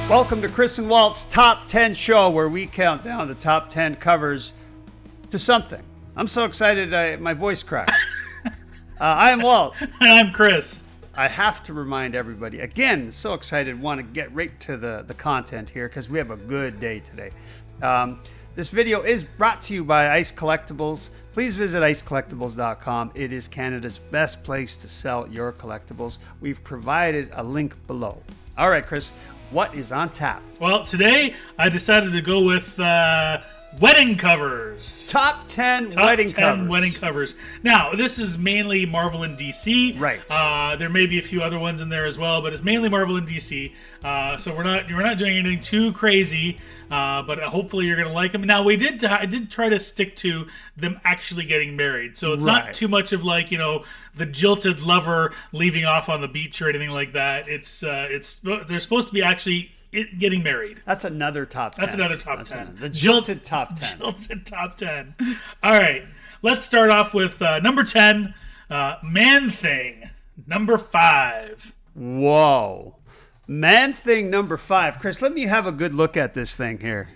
Welcome to Chris and Walt's Top 10 show, where we count down the top 10 covers to something. I'm so excited, my voice cracked. I am Walt. And I'm Chris. I have to remind everybody, again, so excited, want to get right to the content here because we have a good day today. This video is brought to you by Ice Collectibles. Please visit icecollectibles.com. It is Canada's best place to sell your collectibles. We've provided a link below. All right, Chris, what is on tap? Well, today I decided to go with wedding covers. Top 10 Top wedding 10 covers. wedding covers. Now, this is mainly Marvel and DC. Right. There may be a few other ones in there as well, but it's mainly Marvel and DC. So we're not doing anything too crazy, but hopefully you're going to like them. Now, I did try to stick to them actually getting married. So it's not too much of like, the jilted lover leaving off on the beach or anything like that. They're supposed to be actually getting married. That's another top 10. That's another top 10. The jilted top 10. Jilted top 10. All right. Let's start off with number 10, Man-Thing. Number 5. Whoa. Man-Thing number 5. Chris, let me have a good look at this thing here.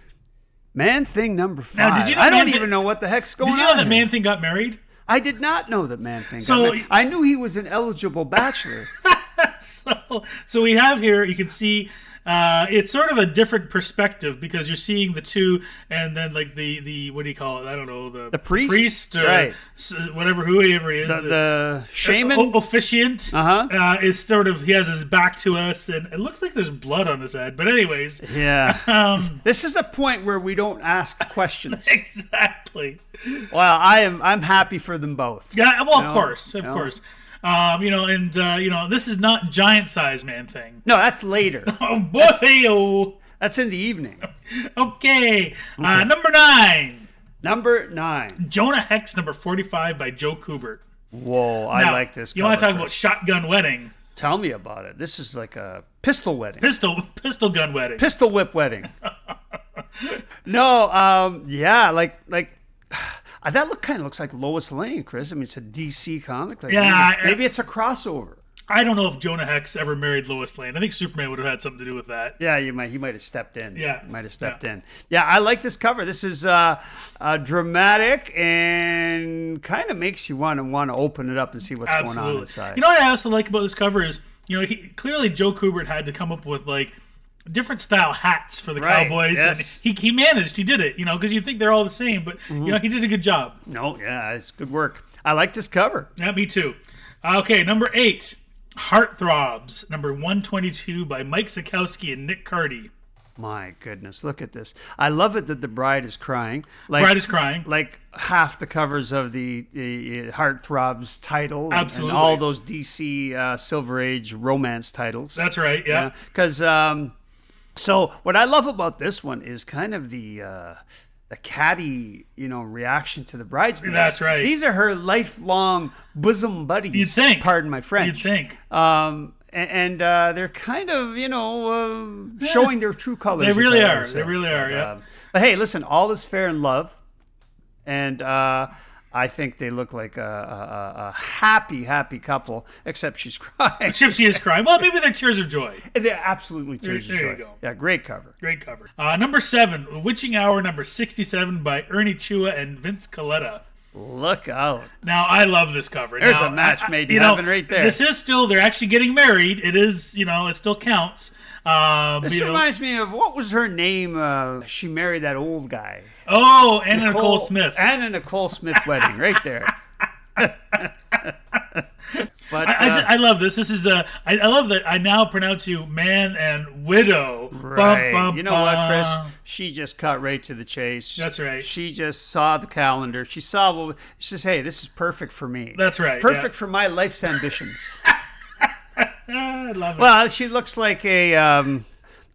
Man-Thing number 5. Now, did you know I don't even know what the heck's going on. Did you know that Man-Thing got married? I did not know that Man-Thing got married. I knew he was an eligible bachelor. So we have here, you can see it's sort of a different perspective because you're seeing the two, and then like the what do you call it? I don't know, the priest or right. whoever he is, the shaman officiant. Is sort of, he has his back to us, and it looks like there's blood on his head. But anyways, yeah, this is a point where we don't ask questions. Exactly. Well, I'm happy for them both. Yeah, well, of course. This is not giant size Man-Thing. No, that's later. Oh boy, that's in the evening. Okay. Number 9. Number 9. Jonah Hex, number 45 by Joe Kubert. Whoa, I like this. You want to talk about shotgun wedding? Tell me about it. This is like a pistol wedding. Pistol gun wedding. Pistol whip wedding. No, yeah, like. That kind of looks like Lois Lane, Chris. I mean, it's a DC comic. Maybe it's a crossover. I don't know if Jonah Hex ever married Lois Lane. I think Superman would have had something to do with that. Yeah, he might have stepped in. Yeah. Might have stepped in. Yeah, I like this cover. This is dramatic and kind of makes you want to open it up and see what's going on inside. You know what I also like about this cover is, clearly Joe Kubert had to come up with like different style hats for the Cowboys, and he managed. He did it, because you'd think they're all the same, but he did a good job. No, yeah, it's good work. I like this cover. Yeah, me too. Okay, number 8, Heartthrobs, number 122 by Mike Sikowski and Nick Cardy. My goodness, look at this. I love it that the bride is crying. Bride is crying. Like half the covers of the Heartthrobs title. Absolutely. And all those DC Silver Age romance titles. That's right, yeah. Because so what I love about this one is kind of the catty, reaction to the bridesmaids. That's right. These are her lifelong bosom buddies. You'd think. Pardon my French. You'd think. And they're kind of, showing their true colors. They really are. They really are, yeah. But hey, listen, all is fair in love. And I think they look like a happy couple, except she's crying. Except she is crying. Well, maybe they're tears of joy. They're absolutely tears of joy. There you go. Yeah, great cover. Great cover. Number 7, Witching Hour, number 67 by Ernie Chua and Vince Coletta. Look out. Now, I love this cover. There's a match made in heaven right there. This is still, they're actually getting married. It is, it still counts. This reminds me of, what was her name? She married that old guy. Oh, Anna Nicole Smith. Anna Nicole Smith wedding, right there. But I love this. This is I love that I now pronounce you man and widow. Right. You know what, Chris? She just cut right to the chase. That's right. She just saw the calendar. She saw she says, "Hey, this is perfect for me." That's right. Perfect for my life's ambitions. I love it. Well, she looks like a. I'm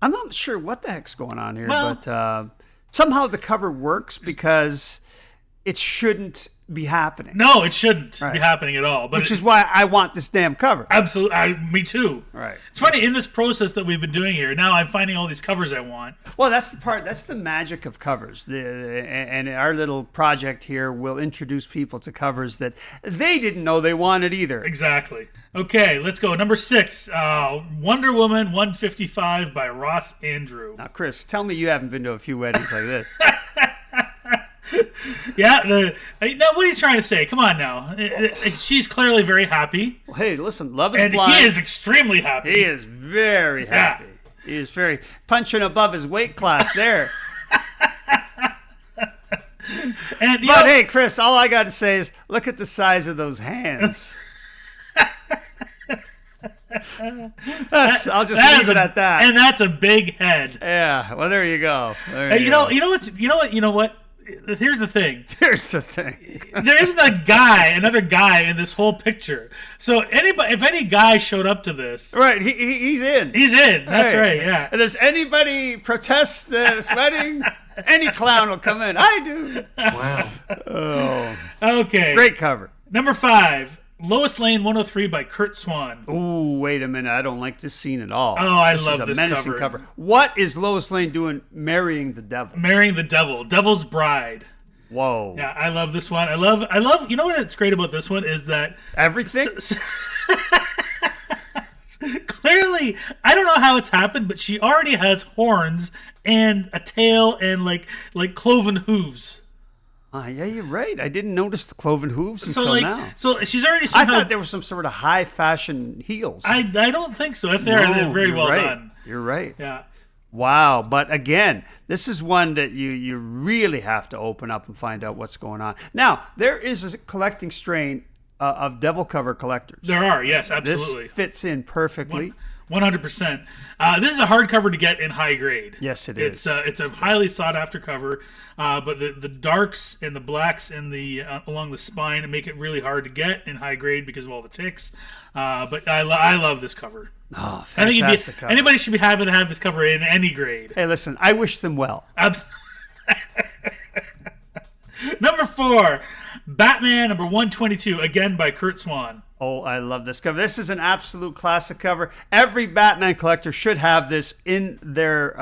not sure what the heck's going on here, but somehow the cover works because it shouldn't be happening. No, it shouldn't be happening at all. But which is why I want this damn cover. Absolutely. Me too. Right. It's funny, in this process that we've been doing here, now I'm finding all these covers I want. Well, that's the magic of covers. And our little project here will introduce people to covers that they didn't know they wanted either. Exactly. Okay, let's go. Number 6, Wonder Woman 155 by Ross Andrew. Now, Chris, tell me you haven't been to a few weddings like this. Yeah, now what are you trying to say? Come on now. She's clearly very happy. Well, hey, listen, love is and blind. He is extremely happy. He is very happy. Yeah. He is very punching above his weight class there. But hey, Chris, all I got to say is look at the size of those hands. I'll just leave it at that. And that's a big head. Yeah. Well, there you go. You know what? Here's the thing. There isn't another guy in this whole picture. So if any guy showed up to this, right? He's in. He's in. That's right. Yeah. And does anybody protest this wedding? Any clown will come in. I do. Wow. Oh. Okay. Great cover. Number 5. Lois Lane 103 by Kurt Swan. Oh, wait a minute. I don't like this scene at all. Oh, I love this is a this menacing cover. What is Lois Lane doing marrying the devil? Marrying the devil. Devil's Bride. Whoa. Yeah, I love this one. I love, you know what's great about this one is that... Everything? Clearly, I don't know how it's happened, but she already has horns and a tail and like cloven hooves. Yeah, you're right. I didn't notice the cloven hooves until now. So she's already. I thought there was some sort of high fashion heels. I don't think so. If they're very well done. You're right. Yeah. Wow. But again, this is one that you really have to open up and find out what's going on. Now, there is a collecting strain of devil cover collectors. There are, yes, absolutely. This fits in perfectly. 100%. This is a hardcover to get in high grade. Yes, it is. It's a highly sought after cover, but the darks and the blacks in the along the spine make it really hard to get in high grade because of all the ticks. But I love this cover. Oh, fantastic cover. Anybody should be happy to have this cover in any grade. Hey, listen, I wish them well. Number 4, Batman number 122, again by Kurt Swan. Oh, I love this cover. This is an absolute classic cover. Every Batman collector should have this in their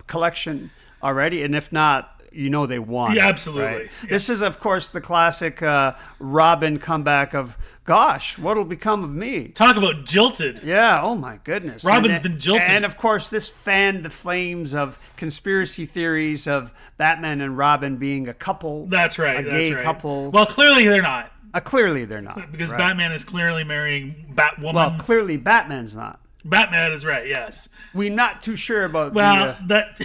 collection already, and if not, you know they want it. Absolutely. Right? Yeah. This is, of course, the classic Robin comeback of, gosh, what'll become of me? Talk about jilted. Yeah, oh my goodness. Robin's been jilted. And, of course, this fanned the flames of conspiracy theories of Batman and Robin being a couple. That's right. A gay couple. Well, clearly they're not. Clearly they're not. Because Batman is clearly marrying Batwoman. Well, clearly Batman's not. Batman is right, yes. We're not too sure about that...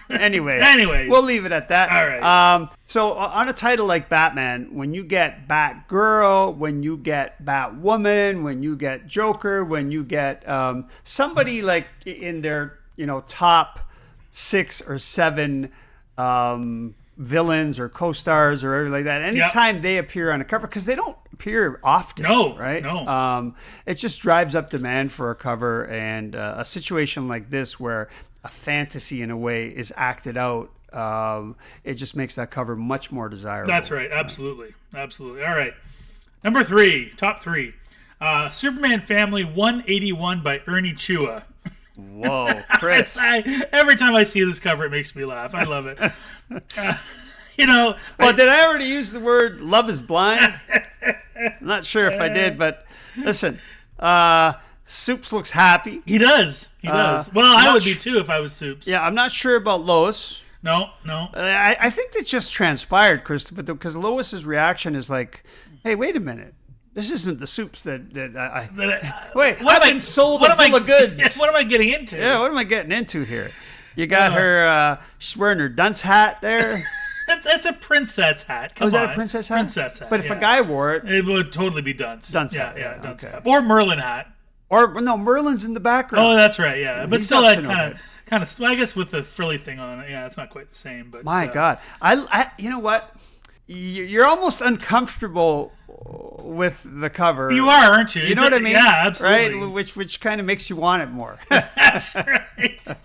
Anyway, we'll leave it at that. All right. So on a title like Batman, when you get Batgirl, when you get Batwoman, when you get Joker, when you get somebody like in their top 6 or 7 villains or co-stars or everything like that, anytime they appear on a cover, because they don't appear often, right? No. It just drives up demand for a cover, and a situation like this where a fantasy in a way is acted out, it just makes that cover much more desirable. That's right. Absolutely. Absolutely. All right. Number 3, top 3. Superman Family 181 by Ernie Chua. Whoa, Chris. Every time I see this cover, it makes me laugh. I love it. Well, did I already use the word love is blind? I'm not sure if I did, but listen, Soups looks happy. He does. Well, I would be too if I was Soups. Yeah, I'm not sure about Lois. No. I think that just transpired, Chris, because Lois's reaction is like, hey, wait a minute. This isn't the Soups that I wait. I've been sold a bill of goods. What am I getting into? Yeah, what am I getting into here? You got her. She's wearing her dunce hat there. That's a princess hat. Come on. Is that a princess hat? Princess hat. But if a guy wore it, it would totally be dunce. Dunce hat. Yeah, dunce hat. Or Merlin hat. Or no, Merlin's in the background. Oh, that's right. Yeah, but still, that kind of. I guess with the frilly thing on it, yeah, it's not quite the same. But my God, I you know what? You're almost uncomfortable with the cover. You are, aren't you? You know what I mean? Yeah, absolutely. Right, which kind of makes you want it more. That's right.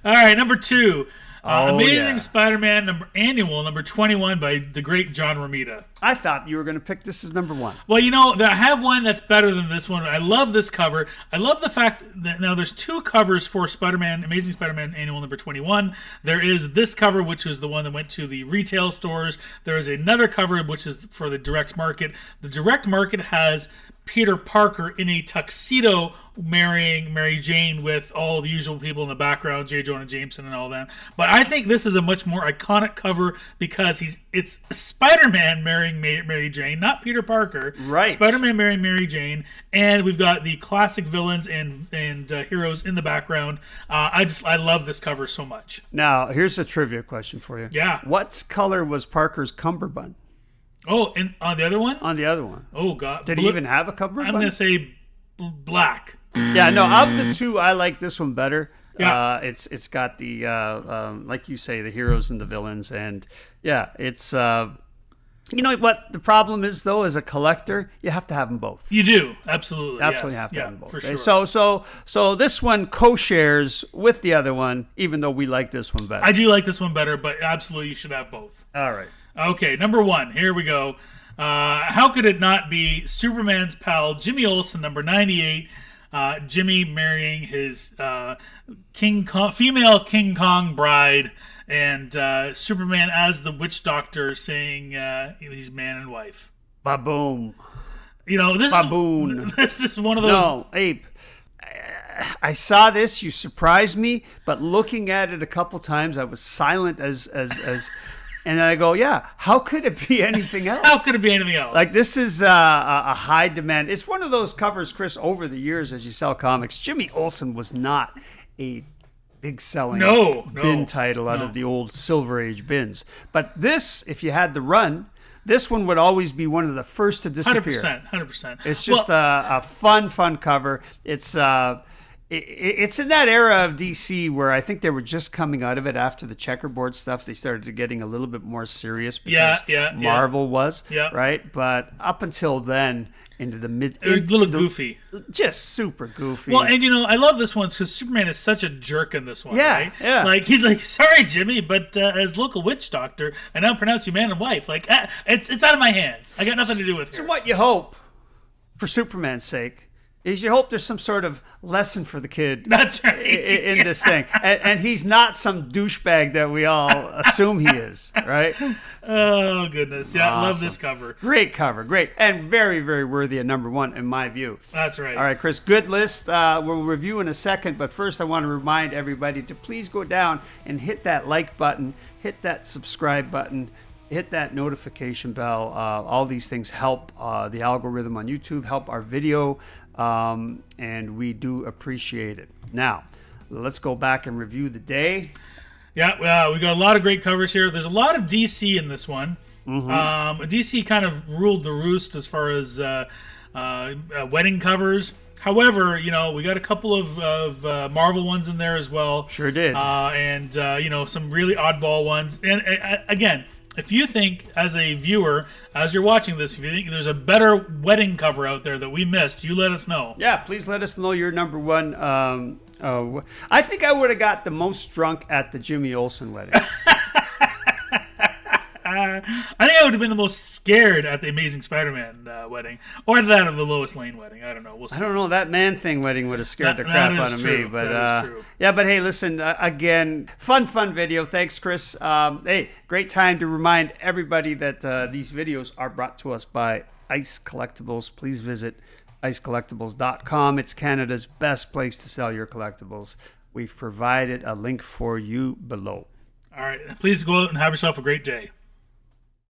All right, number 2. Amazing Spider-Man annual number 21 by the great John Romita. I thought you were going to pick this as number 1. Well, I have one that's better than this one. I love this cover. I love the fact that now there's 2 covers for Spider-Man, Amazing Spider-Man annual number 21. There is this cover, which is the one that went to the retail stores. There is another cover, which is for the direct market. The direct market has Peter Parker in a tuxedo marrying Mary Jane with all the usual people in the background, J. Jonah Jameson and all that. But I think this is a much more iconic cover because it's Spider-Man marrying Mary Jane, not Peter Parker. Right. Spider-Man marrying Mary Jane, and we've got the classic villains and heroes in the background. I love this cover so much. Now, here's a trivia question for you. Yeah. What color was Parker's cummerbund? Oh, and on the other one? On the other one. Oh, God. Did he even have a cummerbund? I'm going to say black. Yeah, no, of the 2, I like this one better. Yeah. It's got the, like you say, the heroes and the villains. And, yeah, it's... you know what the problem is, though, as a collector? You have to have them both. You do. Absolutely. Absolutely yes. have to have them both. For sure. So this one co-shares with the other one, even though we like this one better. I do like this one better, but absolutely you should have both. All right. Okay, number 1. Here we go. How could it not be Superman's pal, Jimmy Olsen, number 98. Jimmy marrying his female King Kong bride, and Superman as the witch doctor saying he's man and wife. Ba-boom. This this is one of those. No, Abe. I saw this. You surprised me, but looking at it a couple times, I was silent as and then I go, yeah. How could it be anything else? How could it be anything else? Like, this is a high demand. It's one of those covers, Chris. Over the years, as you sell comics, Jimmy Olsen was not a big selling bin title out of the old Silver Age bins. But this, if you had the run, this one would always be one of the first to disappear. 100%. It's just a fun cover. It's in that era of DC where I think they were just coming out of it after the checkerboard stuff. They started getting a little bit more serious because Marvel was, right? But up until then, into the mid... A little goofy. Just super goofy. Well, and I love this one because Superman is such a jerk in this one, right? Yeah. Like, he's like, sorry, Jimmy, but as local witch doctor, I now pronounce you man and wife. Like, it's out of my hands. I got nothing to do with it. So what you hope, for Superman's sake, is you hope there's some sort of lesson for the kid. That's right. In this thing. And he's not some douchebag that we all assume he is, right? Oh, goodness. Yeah, awesome. I love this cover. Great cover. Great. And very, very worthy of number 1 in my view. That's right. All right, Chris, good list. We'll review in a second, but first I want to remind everybody to please go down and hit that like button, hit that subscribe button, hit that notification bell. All these things help the algorithm on YouTube, help our video, and we do appreciate it. Now, let's go back and review the day. Yeah, we got a lot of great covers here. There's a lot of DC in this one. Mm-hmm. DC kind of ruled the roost as far as wedding covers. However, we got a couple of Marvel ones in there as well. Sure did. And some really oddball ones. And again, if you think, as a viewer, as you're watching this, if you think there's a better wedding cover out there that we missed, you let us know. Yeah, please let us know your number 1. I think I would have got the most drunk at the Jimmy Olsen wedding. I think I would have been the most scared at the Amazing Spider-Man wedding, or that of the Lois Lane wedding. I don't know. We'll see. I don't know. That Man-Thing wedding would have scared the crap out of me. But that is true. Yeah, but hey, listen, again, fun video. Thanks, Chris. Hey, great time to remind everybody that these videos are brought to us by Ice Collectibles. Please visit icecollectibles.com. It's Canada's best place to sell your collectibles. We've provided a link for you below. All right. Please go out and have yourself a great day.